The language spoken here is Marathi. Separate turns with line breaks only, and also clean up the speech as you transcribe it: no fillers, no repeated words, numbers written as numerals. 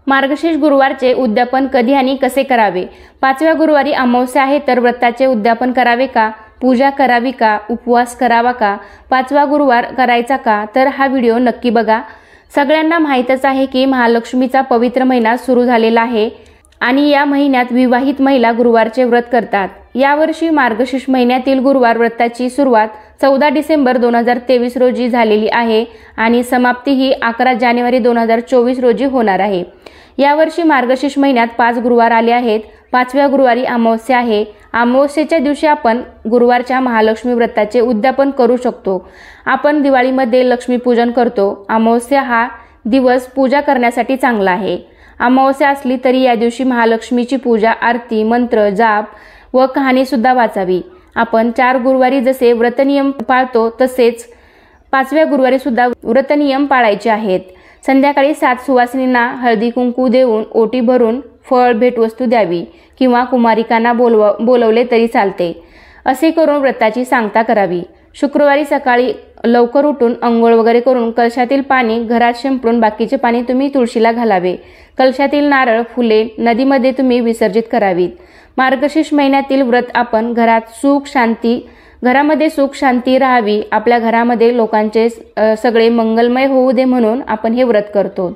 मार्गशीर्ष गुरुवारचे उद्यापन कधी आणि कसे करावे? 5व्या गुरुवारी अमावस्या आहे तर व्रताचे उद्यापन करावे का? पूजा करावी का? उपवास करावा का? 5वा गुरुवार करायचा का? तर हा व्हिडिओ नक्की बघा। सगळ्यांना माहीतच आहे की महालक्ष्मीचा पवित्र महिना सुरू झालेला आहे आणि या महिन्यात विवाहित महिला गुरुवारचे व्रत करतात। यावर्षी मार्गशीर्ष महिन्यातील गुरुवार व्रताची सुरुवात 14 डिसेंबर 2023 रोजी झालेली आहे आणि समाप्ती ही 11 जानेवारी 2024 रोजी होणार आहे। यावर्षी मार्गशीर्ष महिन्यात 5 गुरुवार आले आहेत। 5व्या गुरुवारी अमावस्या आहे। अमावस्येच्या दिवशी आपण गुरुवारच्या महालक्ष्मी व्रताचे उद्यापन करू शकतो। आपण दिवाळीमध्ये लक्ष्मी पूजन करतो। अमावस्या हा दिवस पूजा करण्यासाठी चांगला आहे। अमावस्या असली तरी या दिवशी महालक्ष्मीची पूजा, आरती, मंत्र, जाप व कहाणी सुद्धा वाचावी। आपण 4 गुरुवारी जसे व्रतनियम पाळतो तसेच 5व्या गुरुवारी सुद्धा व्रतनियम पाळायचे आहेत। संध्याकाळी 7 सुवासिनींना हळदी कुंकू देऊन ओटी भरून फळ भेटवस्तू द्यावी किंवा कुमारिकांना बोलवले तरी चालते। असे करून व्रताची सांगता करावी। शुक्रवारी सकाळी लवकर उठून अंघोळ वगैरे करून कलशातील पाणी घरात शिंपडून बाकीचे पाणी तुम्ही तुळशीला घालावे। कलशातील नारळ, फुले नदीमध्ये तुम्ही विसर्जित करावीत। मार्गशीर्ष महिन्यातील व्रत आपण घरामध्ये सुख शांती राहावी, आपल्या घरामध्ये लोकांचे सगळे मंगलमय होऊ दे म्हणून आपण हे व्रत करतो।